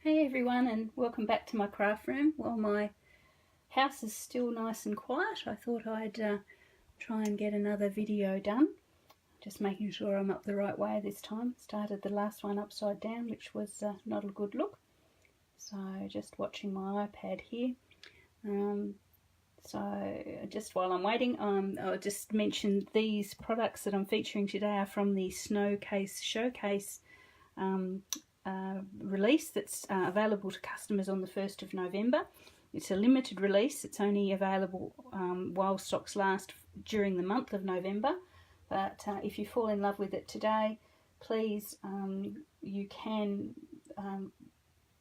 Hey everyone, and welcome back to my craft room. While my house is still nice and quiet, I thought I'd try and get another video done. Just making sure I'm up the right way this time. Started the last one upside down, which was not a good look. So just watching my iPad here. So just while I'm waiting, I'll just mention these products that I'm featuring today are from the Snowflake Showcase release that's available to customers on the 1st of November. It's a limited release. It's only available while stocks last during the month of November. But if you fall in love with it today, please, you can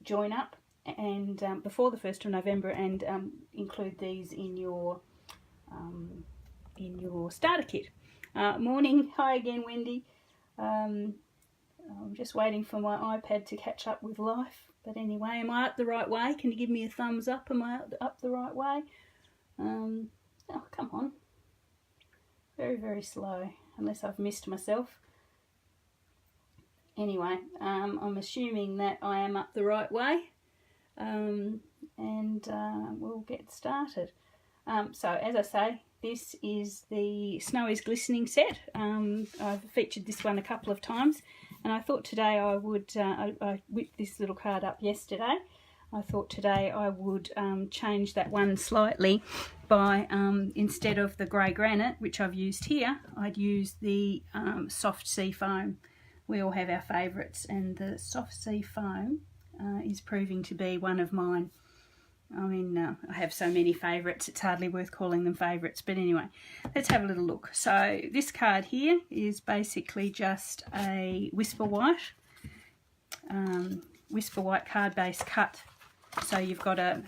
join up and before the 1st of November and include these in your starter kit. Morning. Hi again, Wendy. I'm just waiting for my iPad to catch up with life. But anyway, am I up the right way? Can you give me a thumbs up? Am I up the right way? Oh, come on. Very, very slow, unless I've missed myself. Anyway, I'm assuming that I am up the right way. And we'll get started. So, as I say, this is the Snow is Glistening set. I've featured this one a couple of times. And I thought today I would, I whipped this little card up yesterday. I thought today I would change that one slightly by, instead of the grey granite, which I've used here, I'd use the soft sea foam. We all have our favourites, and the soft sea foam is proving to be one of mine. I mean, I have so many favourites, it's hardly worth calling them favourites. But anyway, let's have a little look. So this card here is basically just a Whisper White card base cut. So you've got a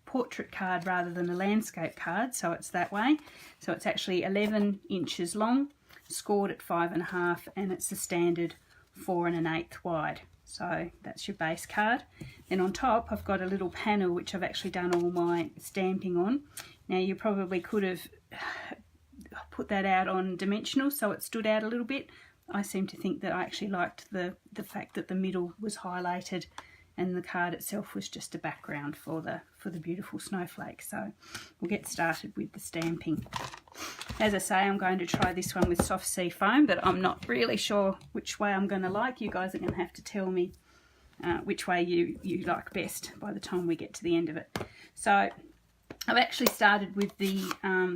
portrait card rather than a landscape card, so it's that way. So it's actually 11 inches long, scored at 5.5, and it's the standard 4 1/8 wide. So that's your base card. Then on top I've got a little panel which I've actually done all my stamping on. Now you probably could have put that out on dimensional so it stood out a little bit. I seem to think that I actually liked the fact that the middle was highlighted and the card itself was just a background for the beautiful snowflake. So we'll get started with the stamping. As I say, I'm going to try this one with soft sea foam, but I'm not really sure which way I'm going to like. You guys are going to have to tell me which way you like best by the time we get to the end of it. So I've actually started with the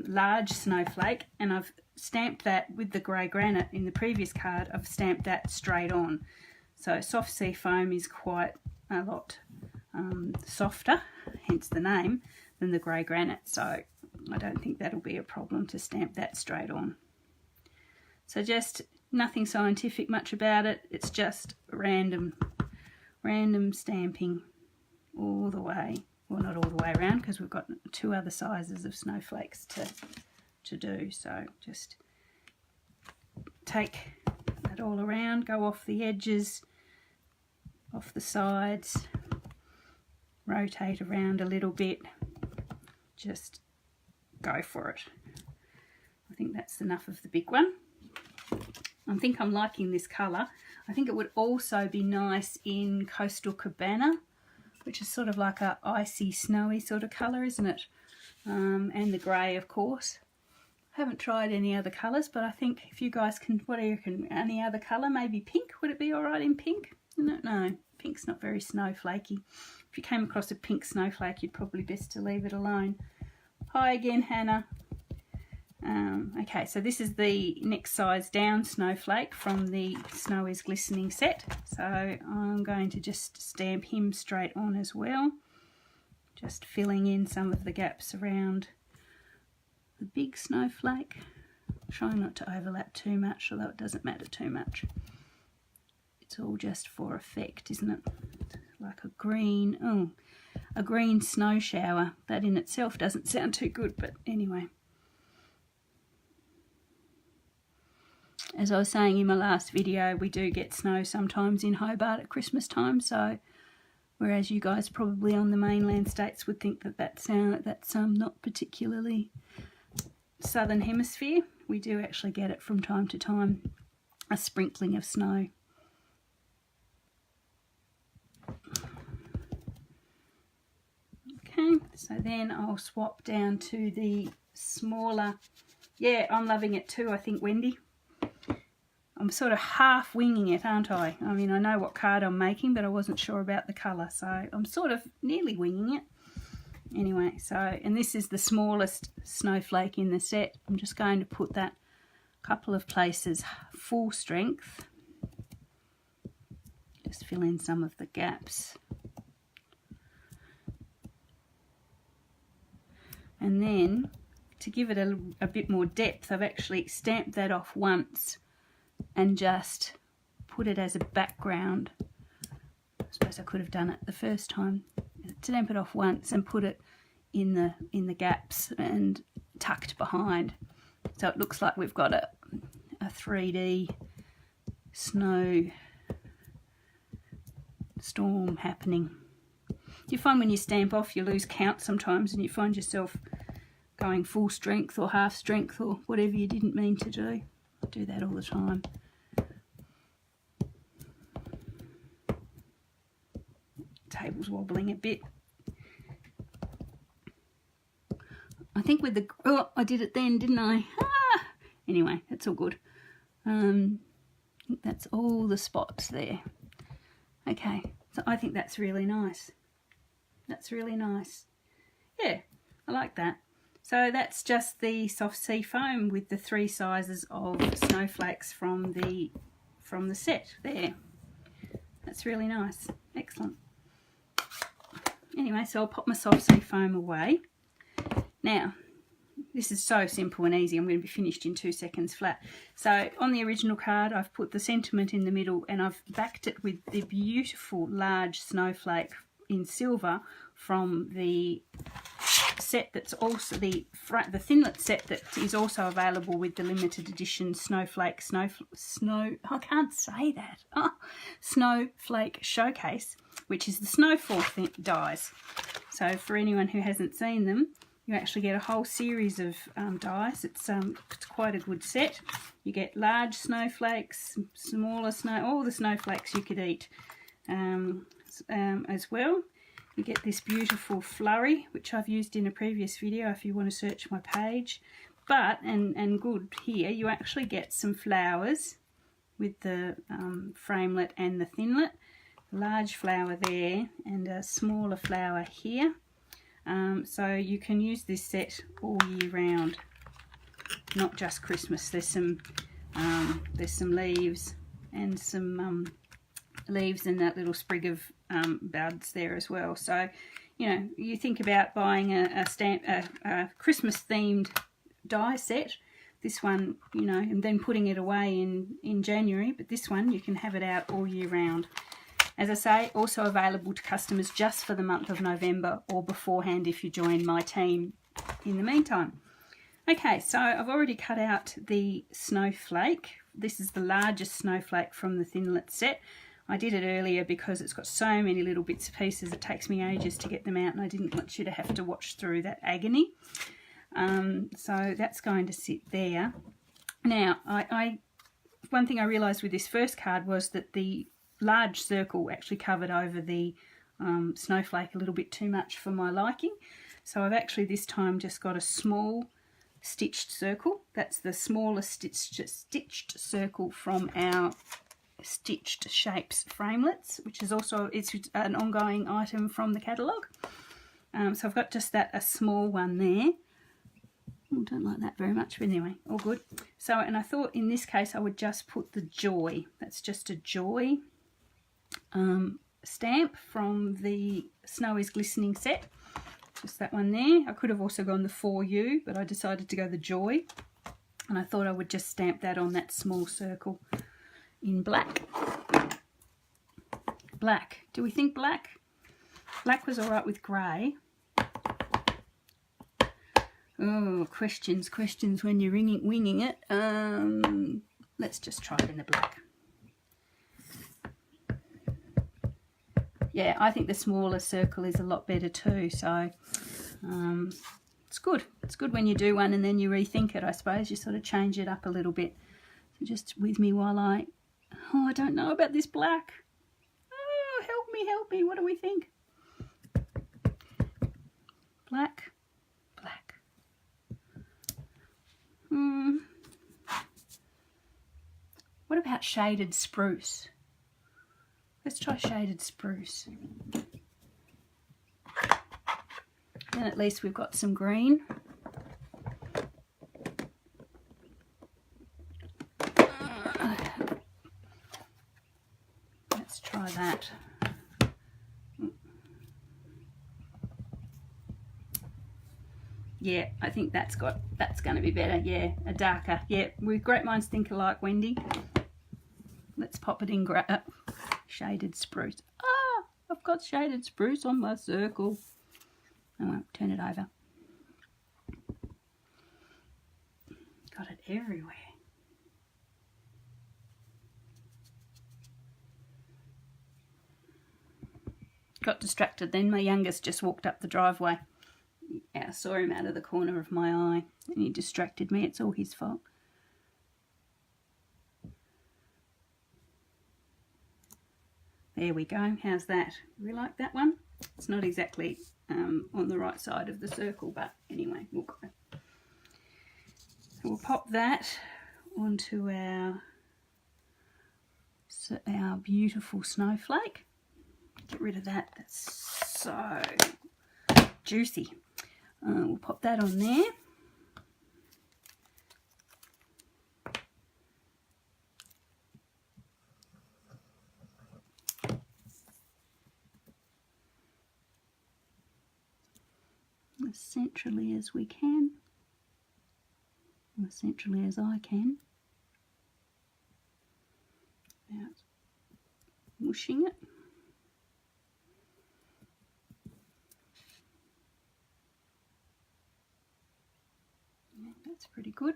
large snowflake, and I've stamped that with the grey granite in the previous card. I've stamped that straight on. So soft sea foam is quite a lot softer, hence the name, than the grey granite. So I don't think that'll be a problem to stamp that straight on. So just nothing scientific much about it. It's just random stamping all the way. Well, not all the way around, because we've got 2 other sizes of snowflakes to do. So just take that all around, go off the edges, off the sides, rotate around a little bit, just go for it. I think that's enough of the big one. I think I'm liking this colour. I think it would also be nice in Coastal Cabana, which is sort of like a icy, snowy sort of colour, isn't it? And the grey, of course. I haven't tried any other colours, but I think if you guys can, what do you reckon? Any other colour? Maybe pink? Would it be alright in pink? I don't know. Pink's not very snowflakey. If you came across a pink snowflake, you'd probably best to leave it alone. Hi again, Hannah. Okay, so this is the next size down snowflake from the Snow is Glistening set. So I'm going to just stamp him straight on as well. Just filling in some of the gaps around the big snowflake. Trying not to overlap too much, although it doesn't matter too much. It's all just for effect, isn't it? Like a green, a green snow shower. That in itself doesn't sound too good, but anyway. As I was saying in my last video, we do get snow sometimes in Hobart at Christmas time, so whereas you guys probably on the mainland states would think that that's not particularly southern hemisphere, we do actually get it from time to time, a sprinkling of snow. So then I'll swap down to the smaller. Yeah, I'm loving it too, I think, Wendy. I'm sort of half winging it, aren't I? I mean, I know what card I'm making, but I wasn't sure about the colour, so I'm sort of nearly winging it. Anyway, so, and this is the smallest snowflake in the set. I'm just going to put that a couple of places full strength. Just fill in some of the gaps. And then, to give it a bit more depth, I've actually stamped that off once and just put it as a background. I suppose I could have done it the first time. Stamp it off once and put it in the gaps and tucked behind. So it looks like we've got a 3D snow storm happening. You find when you stamp off you lose count sometimes and you find yourself going full strength or half strength or whatever you didn't mean to do. I do that all the time. Table's wobbling a bit. I think with the, oh, I did it then, didn't I? Ah! Anyway, that's all good. I think that's all the spots there. Okay, so I think that's really nice. That's really nice. Yeah, I like that. So that's just the soft sea foam with the 3 sizes of snowflakes from the set there. That's really nice. Excellent. Anyway, so I'll pop my soft sea foam away. Now, this is so simple and easy. I'm going to be finished in 2 seconds flat. So on the original card, I've put the sentiment in the middle and I've backed it with the beautiful large snowflake in silver from the set that's also the thinlet set that is also available with the limited edition Snowflake Showcase, which is the snowfall dies. So for anyone who hasn't seen them, you actually get a whole series of dies. It's quite a good set. You get large snowflakes, smaller snow, all the snowflakes you could eat as well. You get this beautiful flurry, which I've used in a previous video if you want to search my page. But, and good here, you actually get some flowers with the framelit and the thinlet. Large flower there and a smaller flower here. So you can use this set all year round, not just Christmas. There's some leaves and some leaves and that little sprig of buds there as well. So, you know, you think about buying a Christmas themed die set, this one, you know, and then putting it away in January, but this one you can have it out all year round. As I say, also available to customers just for the month of November or beforehand if you join my team in the meantime. Okay, so I've already cut out the snowflake. This is the largest snowflake from the thinlet set. I did it earlier because it's got so many little bits and pieces, it takes me ages to get them out and I didn't want you to have to watch through that agony. So that's going to sit there. Now, one thing I realised with this first card was that the large circle actually covered over the snowflake a little bit too much for my liking. So I've actually this time just got a small stitched circle. That's the smallest stitched circle from our Stitched Shapes framelets, which is also, it's an ongoing item from the catalogue. So I've got just that, a small one there. Oh, don't like that very much, but anyway, all good. So, and I thought in this case I would just put the Joy. That's just a Joy stamp from the Snow is Glistening set. Just that one there. I could have also gone the For You, but I decided to go the Joy. And I thought I would just stamp that on that small circle in black. Black. Do we think black? Black was alright with grey. Oh, questions when you're winging it. Let's just try it in the black. Yeah, I think the smaller circle is a lot better too, so it's good. It's good when you do one and then you rethink it, I suppose. You sort of change it up a little bit. So just with me while I don't know about this black. Oh, help me, what do we think? black, black. What about shaded spruce? Let's try shaded spruce. Then at least we've got some green. Let's try that. Yeah, I think that's going to be better. Yeah, a darker. Yeah, with great minds think alike, Wendy. Let's pop it in shaded spruce. Ah, I've got shaded spruce on my circle. I won't turn it over. Got it everywhere. Got distracted then. My youngest just walked up the driveway. I saw him out of the corner of my eye and he distracted me. It's all his fault. There we go. How's that? We like that one? It's not exactly on the right side of the circle, but anyway, we'll go. So we'll pop that onto our beautiful snowflake. Get rid of that. That's so juicy. We'll pop that on there. As centrally as we can, as centrally as I can, without mushing it. Yeah, that's pretty good.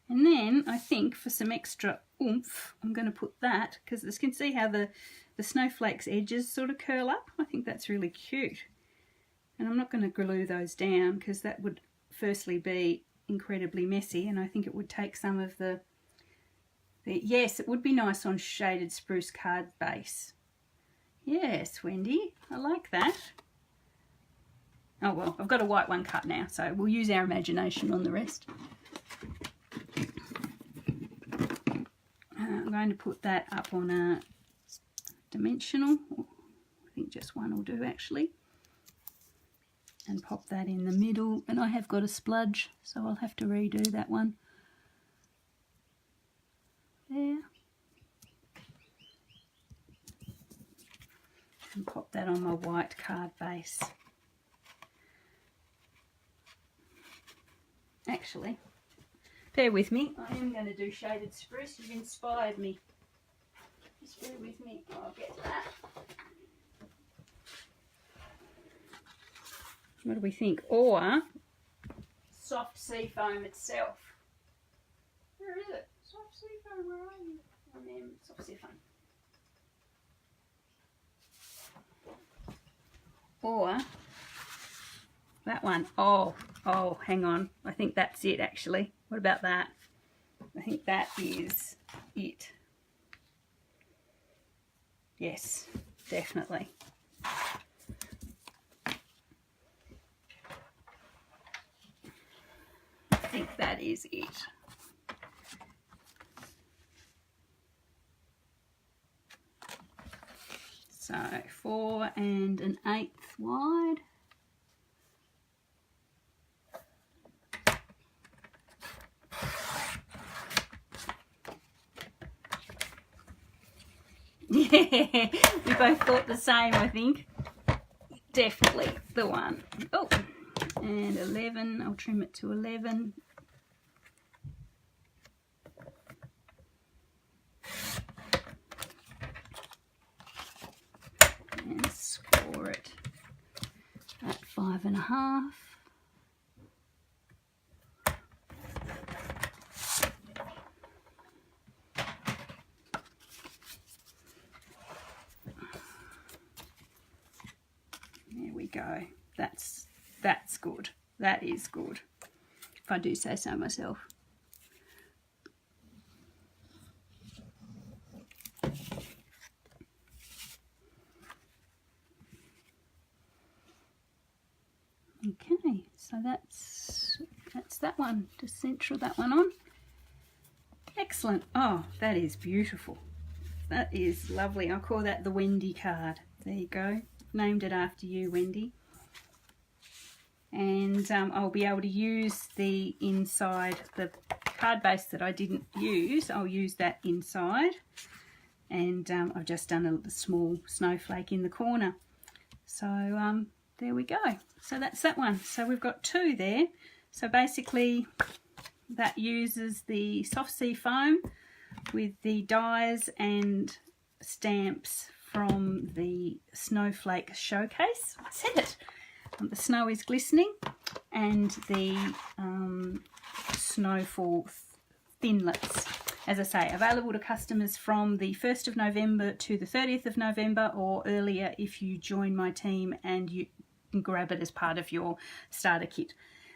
And then I think for some extra oomph, I'm going to put that, because you can see how the snowflakes edges sort of curl up. I think that's really cute. And I'm not going to glue those down because that would firstly be incredibly messy, and I think it would take some of the yes, it would be nice on shaded spruce card base. Yes, Wendy, I like that. Oh well, I've got a white one cut now, so we'll use our imagination on the rest. I'm going to put that up on a dimensional. I think just one will do actually. And pop that in the middle, and I have got a spludge, so I'll have to redo that one. There. And pop that on my white card base. Actually, bear with me, I am going to do shaded spruce. You've inspired me. Just bear with me, I'll get that. What do we think? Or soft sea foam itself. Where is it? Soft sea foam, where are you? Oh, man, soft sea foam. Or that one. Oh, hang on. I think that's it actually. What about that? I think that is it. Yes, definitely. I think that is it. So 4 1/8 wide. Yeah, we both thought the same, I think. Definitely the one. Oh, and 11, I'll trim it to 11. And score it at 5 1/2. There we go. That's good. That is good, if I do say so myself. Okay, so that's that one. Just central that one on. Excellent. Oh, that is beautiful. That is lovely. I'll call that the Wendy card. There you go. Named it after you, Wendy. And I'll be able to use the inside, the card base that I didn't use, I'll use that inside. And I've just done a small snowflake in the corner. So there we go. So that's that one. So we've got two there. So basically that uses the soft sea foam with the dies and stamps from the Snowflake Showcase. I said it. The snow is glistening, and the snowfall thinlets. As I say, available to customers from the 1st of November to the 30th of November, or earlier if you join my team and you can grab it as part of your starter kit.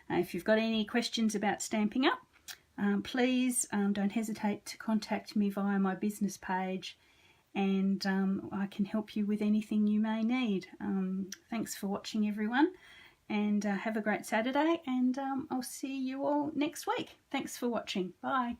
If you've got any questions about Stampin' Up, please don't hesitate to contact me via my business page, and I can help you with anything you may need. Thanks for watching, everyone, and have a great Saturday, and I'll see you all next week. Thanks for watching. Bye.